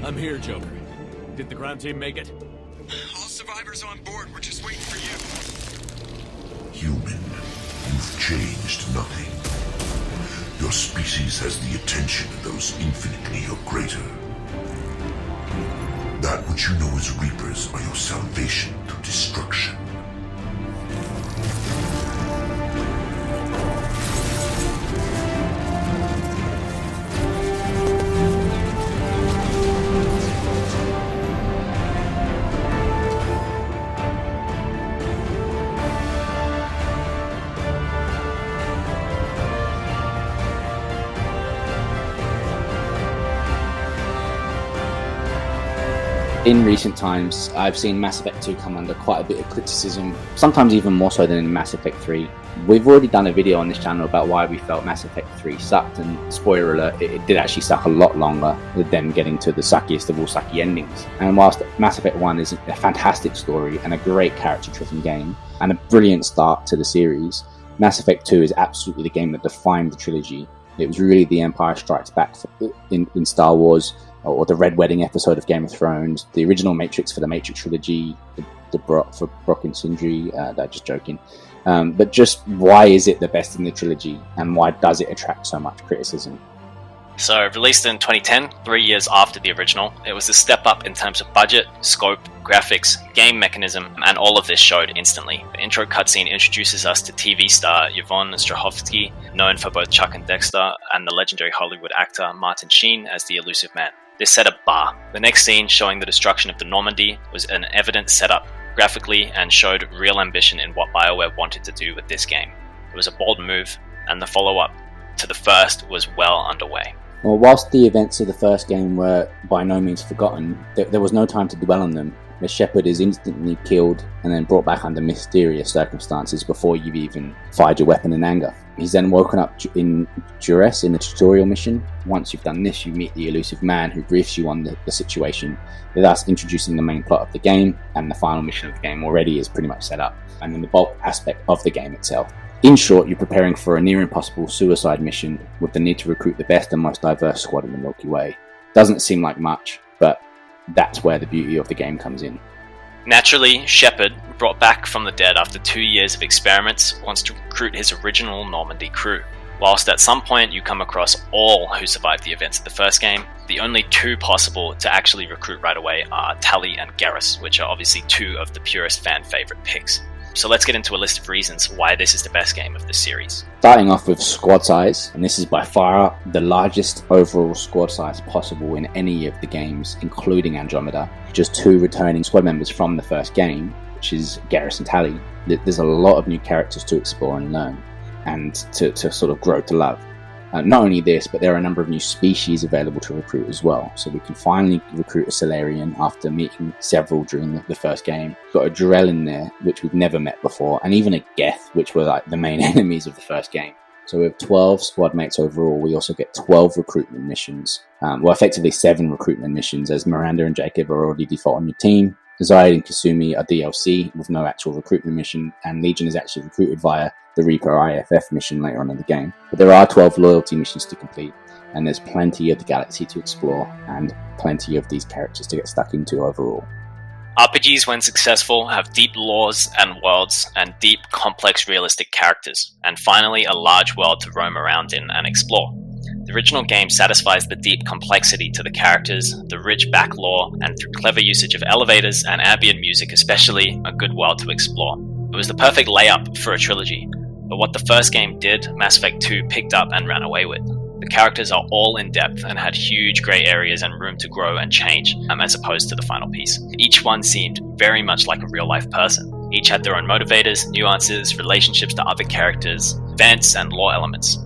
I'm here, Joker. Did the ground team make it? All survivors on board. We're just waiting for you. Human, you've changed nothing. Your species has the attention of those infinitely or greater. That which you know as Reapers are your salvation to destruction. In recent times, I've seen Mass Effect 2 come under quite a bit of criticism, sometimes even more so than in Mass Effect 3. We've already done a video on this channel about why we felt Mass Effect 3 sucked, and spoiler alert, it did actually suck a lot longer than getting to the suckiest of all sucky endings. And whilst Mass Effect 1 is a fantastic story and a great character-driven game, and a brilliant start to the series, Mass Effect 2 is absolutely the game that defined the trilogy. It was really the Empire Strikes Back in Star Wars, or the Red Wedding episode of Game of Thrones, the original Matrix for the Matrix trilogy, the Brock and Sindri, they're just joking. But just why is it the best in the trilogy, and why does it attract so much criticism? So, released in 2010, 3 years after the original, it was a step up in terms of budget, scope, graphics, game mechanism, and all of this showed instantly. The intro cutscene introduces us to TV star Yvonne Strahovski, known for both Chuck and Dexter, and the legendary Hollywood actor Martin Sheen as the Elusive Man. This set a bar. The next scene, showing the destruction of the Normandy, was an evident setup graphically and showed real ambition in what BioWare wanted to do with this game. It was a bold move, and the follow-up to the first was well underway. Well, whilst the events of the first game were by no means forgotten, there was no time to dwell on them. The Shepard is instantly killed and then brought back under mysterious circumstances before you've even fired your weapon in anger. He's then woken up in duress in the tutorial mission. Once you've done this, you meet the Elusive Man, who briefs you on the situation, thus introducing the main plot of the game, and the final mission of the game already is pretty much set up, and then the bulk aspect of the game itself. In short, you're preparing for a near impossible suicide mission with the need to recruit the best and most diverse squad in the Milky Way. Doesn't seem like much, but that's where the beauty of the game comes in. Naturally, Shepard, brought back from the dead after 2 years of experiments, wants to recruit his original Normandy crew. Whilst at some point you come across all who survived the events of the first game, the only two possible to actually recruit right away are Tali and Garrus, which are obviously two of the purest fan favourite picks. So let's get into a list of reasons why this is the best game of the series. Starting off with squad size, and this is by far the largest overall squad size possible in any of the games, including Andromeda. Just 2 returning squad members from the first game, which is Garrus and Tali. There's a lot of new characters to explore and learn, and to sort of grow to love. Not only this, but there are a number of new species available to recruit as well. So we can finally recruit a Salarian after meeting several during the first game. We've got a Drell in there, which we've never met before, and even a Geth, which were like the main enemies of the first game. So we have 12 squad mates overall. We also get 12 recruitment missions. Effectively 7 recruitment missions, as Miranda and Jacob are already default on your team. Zayed and Kasumi are DLC with no actual recruitment mission, and Legion is actually recruited via the Reaper IFF mission later on in the game. But there are 12 loyalty missions to complete, and there's plenty of the galaxy to explore, and plenty of these characters to get stuck into overall. RPGs, when successful, have deep lores and worlds, and deep, complex, realistic characters, and finally a large world to roam around in and explore. The original game satisfies the deep complexity to the characters, the rich back lore, and through clever usage of elevators and ambient music especially, a good world to explore. It was the perfect layup for a trilogy, but what the first game did, Mass Effect 2 picked up and ran away with. The characters are all in depth and had huge grey areas and room to grow and change, as opposed to the final piece. Each one seemed very much like a real-life person. Each had their own motivators, nuances, relationships to other characters, events, and lore elements.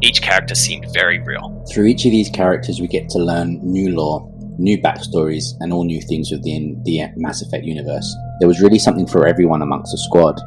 Each character seemed very real. Through each of these characters we get to learn new lore, new backstories, and all new things within the Mass Effect universe. There was really something for everyone amongst the squad.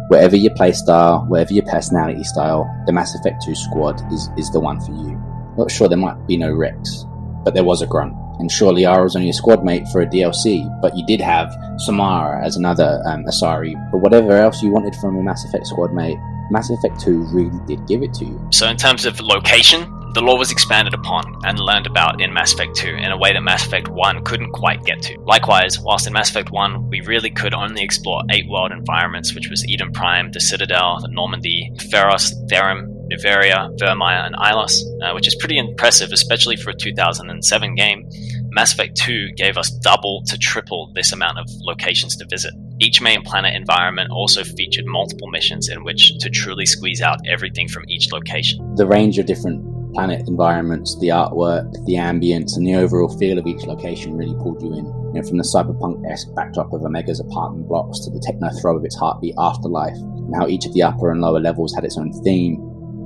Whatever your playstyle, whatever your personality style, the Mass Effect 2 squad is the one for you. Not sure there might be no Rex, but there was a Grunt. And sure, Liara was only a squad mate for a DLC, but you did have Samara as another Asari. But whatever else you wanted from a Mass Effect squad mate, Mass Effect 2 really did give it to you. So in terms of location, The lore was expanded upon and learned about in Mass Effect 2 in a way that Mass Effect 1 couldn't quite get to. Likewise, whilst in Mass Effect 1 we really could only explore 8 world environments, which was Eden Prime, the Citadel, the Normandy, Feros, Therum, Niveria, Vermire, and Ilos, which is pretty impressive, especially for a 2007 game. Mass Effect 2 gave us double to triple this amount of locations to visit. Each main planet environment also featured multiple missions in which to truly squeeze out everything from each location. The range of different planet environments, the artwork, the ambience, and the overall feel of each location really pulled you in. From the cyberpunk-esque backdrop of Omega's apartment blocks to the techno-throb of its heartbeat Afterlife, and how each of the upper and lower levels had its own theme,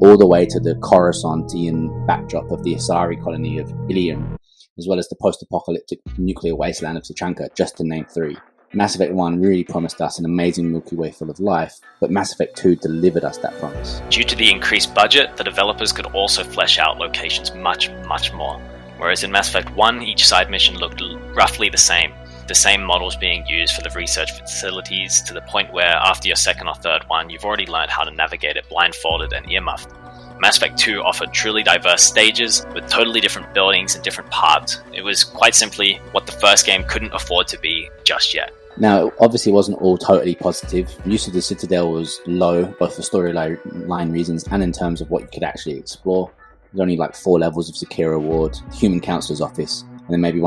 all the way to the Coruscantian backdrop of the Asari colony of Ilium, as well as the post-apocalyptic nuclear wasteland of Tuchanka, just to name 3. Mass Effect 1 really promised us an amazing Milky Way full of life, but Mass Effect 2 delivered us that promise. Due to the increased budget, the developers could also flesh out locations much more. Whereas in Mass Effect 1, each side mission looked roughly the same models being used for the research facilities, to the point where after your second or third one, you've already learned how to navigate it blindfolded and earmuffed. Mass Effect 2 offered truly diverse stages with totally different buildings and different parts. It was quite simply what the first game couldn't afford to be just yet. Now, it obviously wasn't all totally positive. Use of the Citadel was low, both for storyline reasons and in terms of what you could actually explore. There's only like 4 levels of Zakira Ward, the Human Counselor's office, and then maybe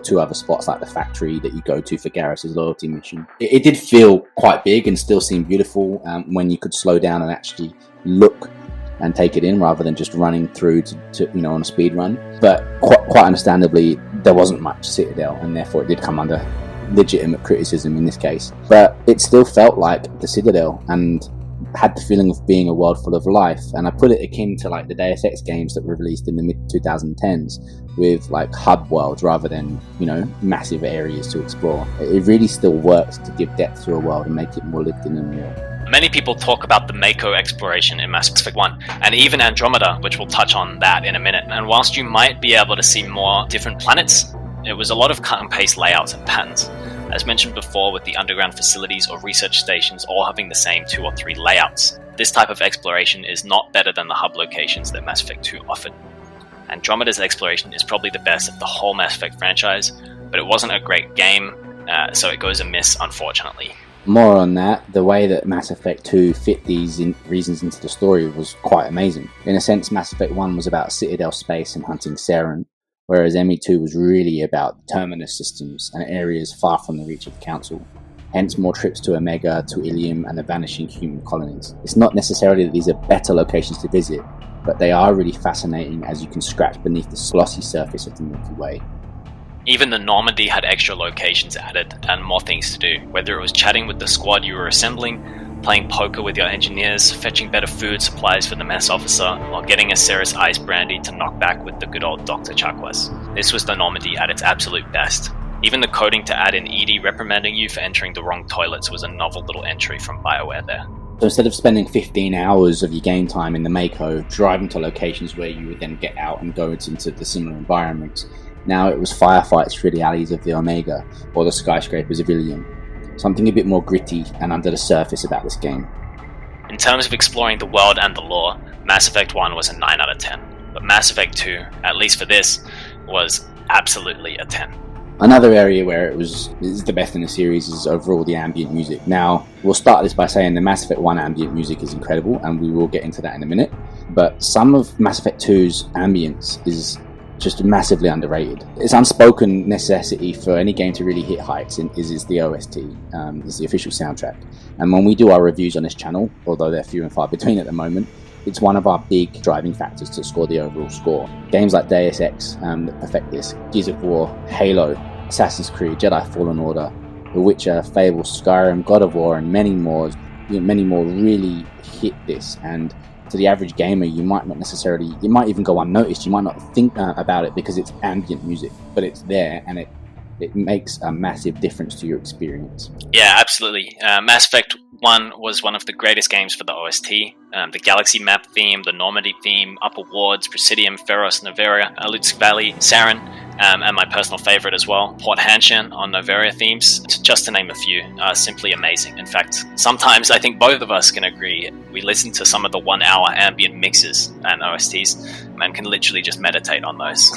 two other spots like the factory that you go to for Garrus's loyalty mission. It did feel quite big and still seem beautiful when you could slow down and actually look and take it in rather than just running through to on a speed run. But quite understandably, there wasn't much Citadel, and therefore it did come under legitimate criticism in this case. But it still felt like the Citadel and had the feeling of being a world full of life, and I put it akin to like the Deus Ex games that were released in the mid 2010s with like hub worlds rather than massive areas to explore. It really still works to give depth to a world and make it more lived in and real. Many people talk about the Mako exploration in Mass Effect 1, and even Andromeda, which we'll touch on that in a minute. And whilst you might be able to see more different planets, it was a lot of cut and paste layouts and patterns. As mentioned before, with the underground facilities or research stations all having the same 2 or 3 layouts. This type of exploration is not better than the hub locations that Mass Effect 2 offered. Andromeda's exploration is probably the best of the whole Mass Effect franchise, but it wasn't a great game, so it goes amiss, unfortunately. More on that, the way that Mass Effect 2 fit these reasons into the story was quite amazing. In a sense, Mass Effect 1 was about Citadel space and hunting Saren, whereas ME2 was really about terminus systems and areas far from the reach of the Council. Hence more trips to Omega, to Ilium, and the vanishing human colonies. It's not necessarily that these are better locations to visit, but they are really fascinating as you can scratch beneath the glossy surface of the Milky Way. Even the Normandy had extra locations added and more things to do, whether it was chatting with the squad you were assembling, playing poker with your engineers, fetching better food supplies for the mess officer, or getting a Ceres Ice Brandy to knock back with the good old Dr. Chakwas. This was the Normandy at its absolute best. Even the coding to add in EDI reprimanding you for entering the wrong toilets was a novel little entry from BioWare there. So instead of spending 15 hours of your game time in the Mako, driving to locations where you would then get out and go into the similar environments, now it was firefights through the alleys of the Omega or the skyscrapers of Ilium. Something a bit more gritty and under the surface about this game. In terms of exploring the world and the lore, Mass Effect 1 was a 9 out of 10, but Mass Effect 2, at least for this, was absolutely a 10. Another area where is the best in the series is overall the ambient music. Now, we'll start this by saying the Mass Effect 1 ambient music is incredible, and we will get into that in a minute, but some of Mass Effect 2's ambience is just massively underrated. It's unspoken necessity for any game to really hit heights is the OST, is the official soundtrack. And when we do our reviews on this channel, although they're few and far between at the moment, it's one of our big driving factors to score the overall score. Games like Deus Ex that perfect this, Gears of War, Halo, Assassin's Creed, Jedi Fallen Order, The Witcher, Fable, Skyrim, God of War, and many more really hit this. And to the average gamer, you might even go unnoticed. You might not think about it because it's ambient music, but it's there and it makes a massive difference to your experience. Yeah, absolutely. Mass Effect 1 was one of the greatest games for the OST. The Galaxy Map theme, the Normandy theme, Upper Wards, Presidium, Feros, Niveria, Alutsk Valley, Saren. and my personal favorite as well, Port Hanshan on Noveria themes, just to name a few, are simply amazing. In fact, sometimes I think both of us can agree. We listen to some of the 1-hour ambient mixes and OSTs and can literally just meditate on those.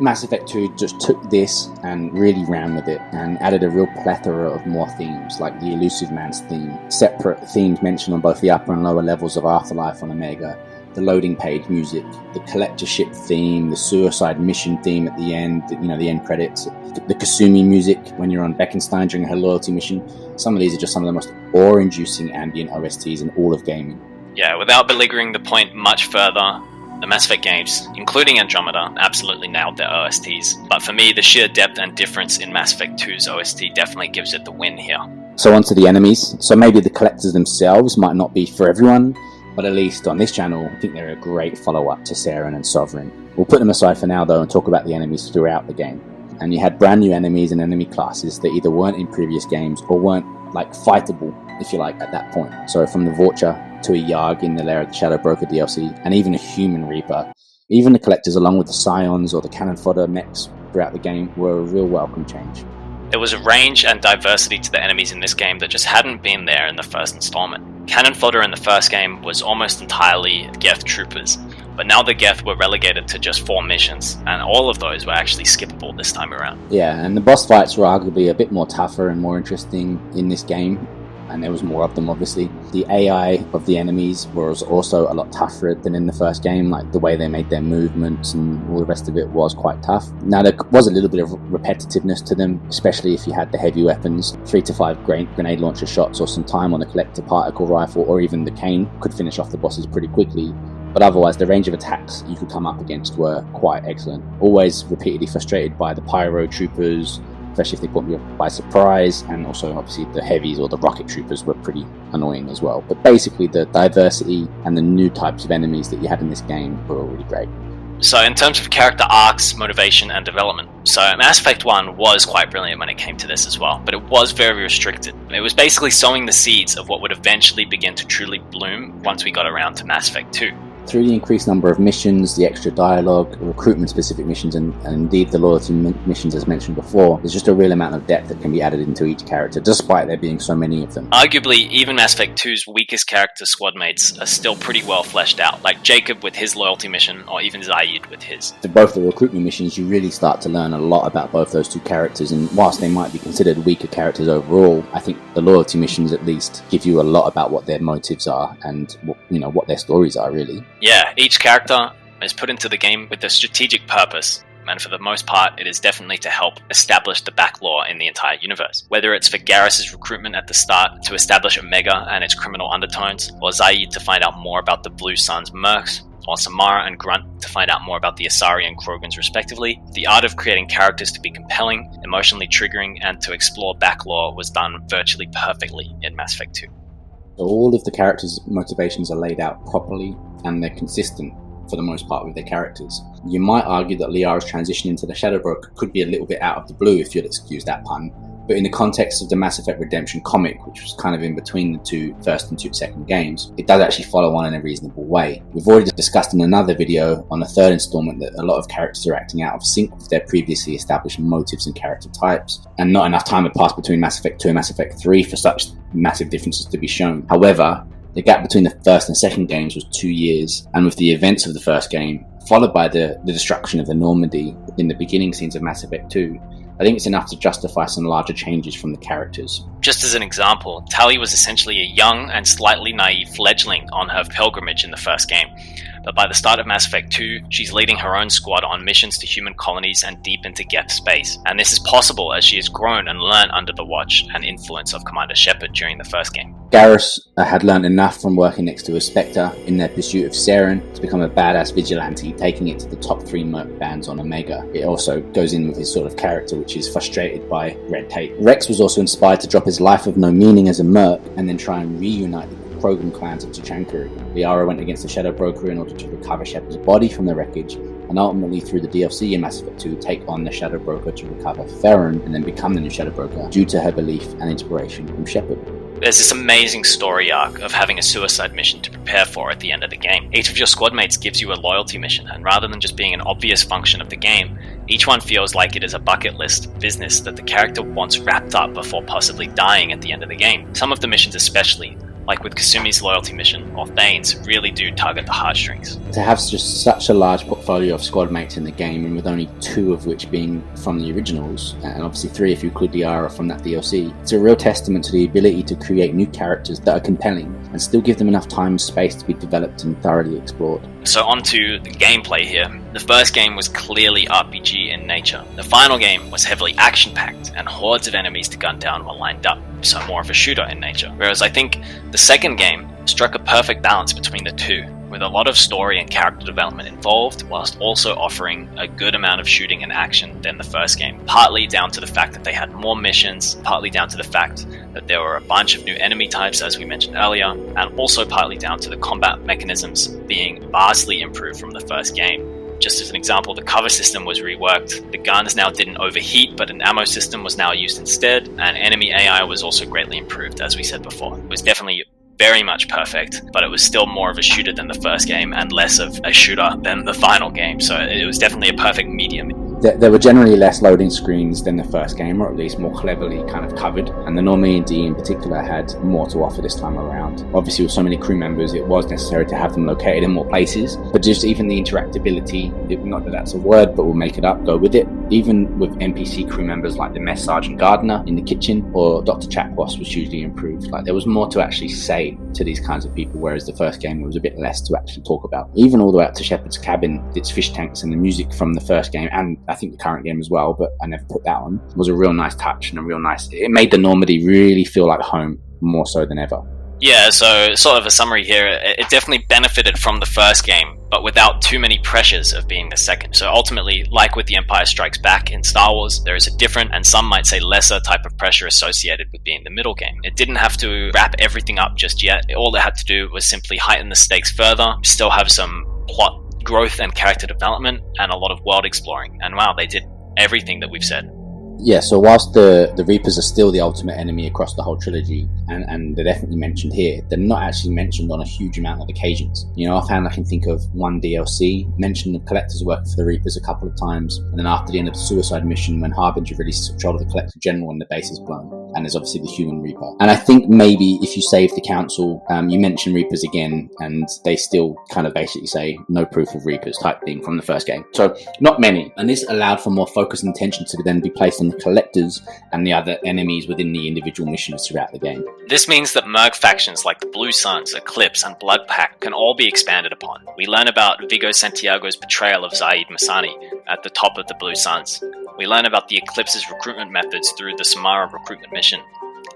Mass Effect 2 just took this and really ran with it and added a real plethora of more themes, like the Elusive Man's theme, separate themes mentioned on both the upper and lower levels of Afterlife on Omega, the loading page music, the collector ship theme, the suicide mission theme at the end, the end credits, the Kasumi music when you're on Beckenstein during her loyalty mission. Some of these are just some of the most awe-inducing ambient OSTs in all of gaming. Yeah, without beleaguering the point much further, the Mass Effect games, including Andromeda, absolutely nailed their OSTs. But for me, the sheer depth and difference in Mass Effect 2's OST definitely gives it the win here. So on to the enemies. So maybe the collectors themselves might not be for everyone, but at least on this channel, I think they're a great follow-up to Saren and Sovereign. We'll put them aside for now though and talk about the enemies throughout the game. And you had brand new enemies and enemy classes that either weren't in previous games or weren't fightable, if you like, at that point. So from the Vorcha to a Yarg in the Lair of the Shadow Broker DLC, and even a Human Reaper. Even the collectors along with the Scions or the cannon fodder mechs throughout the game were a real welcome change. There was a range and diversity to the enemies in this game that just hadn't been there in the first installment. Cannon fodder in the first game was almost entirely Geth troopers, but now the Geth were relegated to just 4 missions, and all of those were actually skippable this time around. Yeah, and the boss fights were arguably a bit more tougher and more interesting in this game, and there was more of them obviously. The AI of the enemies was also a lot tougher than in the first game, like the way they made their movements and all the rest of it was quite tough. Now there was a little bit of repetitiveness to them, especially if you had the heavy weapons. 3 to 5 grenade launcher shots or some time on the collector particle rifle or even the cane could finish off the bosses pretty quickly. But otherwise, the range of attacks you could come up against were quite excellent. Always repeatedly frustrated by the pyro troopers, especially if they caught me by surprise, and also obviously the heavies or the rocket troopers were pretty annoying as well. But basically the diversity and the new types of enemies that you had in this game were all really great. So in terms of character arcs, motivation and development, so Mass Effect 1 was quite brilliant when it came to this as well, but it was very restricted. It was basically sowing the seeds of what would eventually begin to truly bloom once we got around to Mass Effect 2. Through the increased number of missions, the extra dialogue, recruitment-specific missions, and indeed the loyalty missions as mentioned before, there's just a real amount of depth that can be added into each character, despite there being so many of them. Arguably, even Mass Effect 2's weakest character squad mates are still pretty well fleshed out, like Jacob with his loyalty mission, or even Zaid with his. For both the recruitment missions, you really start to learn a lot about both those two characters, and whilst they might be considered weaker characters overall, I think the loyalty missions at least give you a lot about what their motives are and what their stories are really. Yeah, each character is put into the game with a strategic purpose, and for the most part it is definitely to help establish the back lore in the entire universe. Whether it's for Garrus' recruitment at the start to establish Omega and its criminal undertones, or Zaid to find out more about the Blue Sun's mercs, or Samara and Grunt to find out more about the Asari and Krogans respectively, the art of creating characters to be compelling, emotionally triggering, and to explore back lore was done virtually perfectly in Mass Effect 2. So all of the characters' motivations are laid out properly, and they're consistent for the most part with their characters. You might argue that Liara's transition into the Shadow Broker could be a little bit out of the blue, if you'll excuse that pun, but in the context of the Mass Effect Redemption comic, which was kind of in between the two first and second games, it does actually follow on in a reasonable way. We've already discussed in another video on the third installment that a lot of characters are acting out of sync with their previously established motives and character types, and not enough time had passed between Mass Effect 2 and Mass Effect 3 for such massive differences to be shown. However, the gap between the first and second games was 2 years, and with the events of the first game, followed by the destruction of the Normandy in the beginning scenes of Mass Effect 2, I think it's enough to justify some larger changes from the characters. Just as an example, Tali was essentially a young and slightly naive fledgling on her pilgrimage in the first game, but by the start of Mass Effect 2, she's leading her own squad on missions to human colonies and deep into Geth space, and this is possible as she has grown and learned under the watch and influence of Commander Shepard during the first game. Garrus had learned enough from working next to a Spectre in their pursuit of Saren to become a badass vigilante, taking it to the top 3 merc bands on Omega. It also goes in with his sort of character, which is frustrated by red tape. Rex was also inspired to drop his life of no meaning as a merc and then try and reunite the Krogan clans of Tuchanka. Liara went against the Shadow Broker in order to recover Shepard's body from the wreckage, and ultimately through the DLC in Mass Effect 2 take on the Shadow Broker to recover Theron and then become the new Shadow Broker due to her belief and inspiration from Shepard. There's this amazing story arc of having a suicide mission to prepare for at the end of the game. Each of your squad mates gives you a loyalty mission, and rather than just being an obvious function of the game, each one feels like it is a bucket list business that the character wants wrapped up before possibly dying at the end of the game. Some of the missions especially, like with Kasumi's loyalty mission or Thane's, really do tug at the heartstrings. To have just such a large portfolio of squad mates in the game, and with only 2 of which being from the originals, and obviously 3 if you include Liara from that DLC, it's a real testament to the ability to create new characters that are compelling and still give them enough time and space to be developed and thoroughly explored. So on to the gameplay here. The first game was clearly RPG in nature. The final game was heavily action-packed, and hordes of enemies to gun down were lined up, so more of a shooter in nature. Whereas I think the second game struck a perfect balance between the two, with a lot of story and character development involved, whilst also offering a good amount of shooting and action than the first game. Partly down to the fact that they had more missions, partly down to the fact that there were a bunch of new enemy types, as we mentioned earlier, and also partly down to the combat mechanisms being vastly improved from the first game. Just as an example, the cover system was reworked, the guns now didn't overheat, but an ammo system was now used instead, and enemy AI was also greatly improved, as we said before. It was definitely very much perfect, but it was still more of a shooter than the first game and less of a shooter than the final game, so it was definitely a perfect medium. There were generally less loading screens than the first game, or at least more cleverly kind of covered, and the Normandy in particular had more to offer this time around. Obviously with so many crew members it was necessary to have them located in more places, but just even the interactability, not that that's a word, but we'll make it up, go with it. Even with NPC crew members like the Mess Sergeant Gardner in the kitchen or Dr. Chakwas was hugely improved. Like there was more to actually say to these kinds of people, whereas the first game there was a bit less to actually talk about. Even all the way up to Shepard's cabin, its fish tanks and the music from the first game, and I think the current game as well, but I never put that on, was a real nice touch and it made the Normandy really feel like home, more so than ever. Yeah, so sort of a summary here, it definitely benefited from the first game, but without too many pressures of being the second. So ultimately, like with The Empire Strikes Back in Star Wars, there is a different, and some might say lesser, type of pressure associated with being the middle game. It didn't have to wrap everything up just yet. All it had to do was simply heighten the stakes further, still have some plot growth and character development, and a lot of world exploring. And wow, they did everything that we've said. Yeah, so whilst the Reapers are still the ultimate enemy across the whole trilogy, and they're definitely mentioned here, they're not actually mentioned on a huge amount of occasions. You know, offhand I can think of one DLC, mentioned the Collector's working for the Reapers a couple of times, and then after the end of the Suicide mission, when Harbinger releases control of the Collector General and the base is blown. And there's obviously the Human Reaper. And I think maybe if you save the Council, you mention Reapers again, and they still kind of basically say no proof of Reapers type thing from the first game. So not many. And this allowed for more focus and attention to then be placed on the Collectors and the other enemies within the individual missions throughout the game. This means that Merc factions like the Blue Suns, Eclipse, and Blood Pact can all be expanded upon. We learn about Vigo Santiago's betrayal of Zaid Masani at the top of the Blue Suns. We learn about the Eclipse's recruitment methods through the Samara recruitment mission.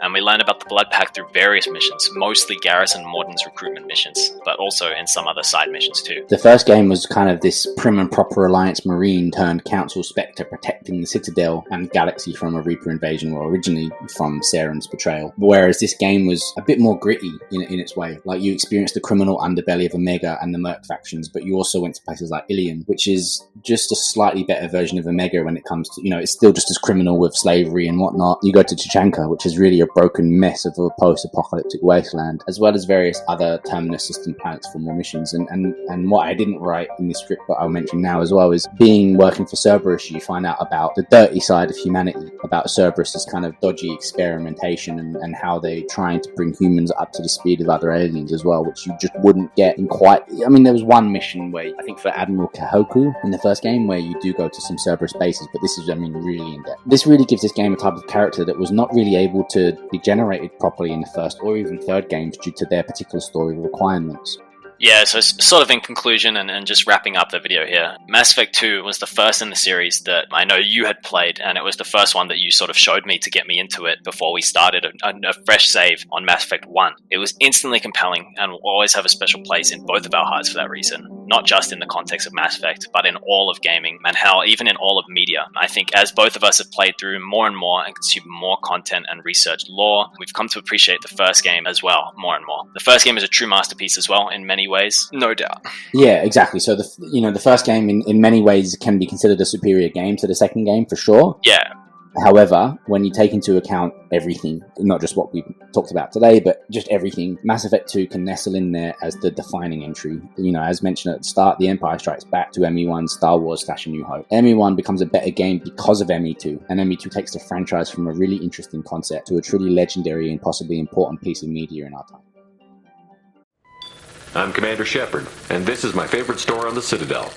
And we learn about the Blood Pact through various missions, mostly Garrison Morden's recruitment missions, but also in some other side missions too. The first game was kind of this prim and proper Alliance Marine turned Council Spectre protecting the Citadel and Galaxy from a Reaper invasion, or originally from Saren's betrayal. Whereas this game was a bit more gritty in its way. Like you experienced the criminal underbelly of Omega and the Merc factions, but you also went to places like Ilion, which is just a slightly better version of Omega when it comes to, it's still just as criminal with slavery and whatnot. You go to Tuchanka, which is really a broken mess of a post-apocalyptic wasteland, as well as various other Terminus system planets for more missions. And what I didn't write in the script, but I'll mention now as well, is working for Cerberus, you find out about the dirty side of humanity, about Cerberus's kind of dodgy experimentation and how they're trying to bring humans up to the speed of other aliens as well, which you just wouldn't get in quite... I mean, there was one mission where, I think for Admiral Kahoku in the first game, where you do go to some Cerberus bases, but this is, really in-depth. This really gives this game a type of character that was not really able to be generated properly in the first or even third games due to their particular story requirements. Yeah, so sort of in conclusion and just wrapping up the video here, Mass Effect 2 was the first in the series that I know you had played, and it was the first one that you sort of showed me to get me into it before we started a fresh save on Mass Effect 1. It was instantly compelling and will always have a special place in both of our hearts for that reason. Not just in the context of Mass Effect, but in all of gaming, and hell, even in all of media. I think as both of us have played through more and more and consumed more content and researched lore, we've come to appreciate the first game as well, more and more. The first game is a true masterpiece as well in many ways, no doubt. Yeah, exactly. So the first game in many ways can be considered a superior game to the second game for sure. Yeah. However, when you take into account everything, not just what we talked about today, but just everything, Mass Effect 2 can nestle in there as the defining entry. You know, as mentioned at the start, The Empire Strikes Back to ME1, Star Wars / A New Hope. ME1 becomes a better game because of ME2, and ME2 takes the franchise from a really interesting concept to a truly legendary and possibly important piece of media in our time. I'm Commander Shepard, and this is my favorite store on the Citadel.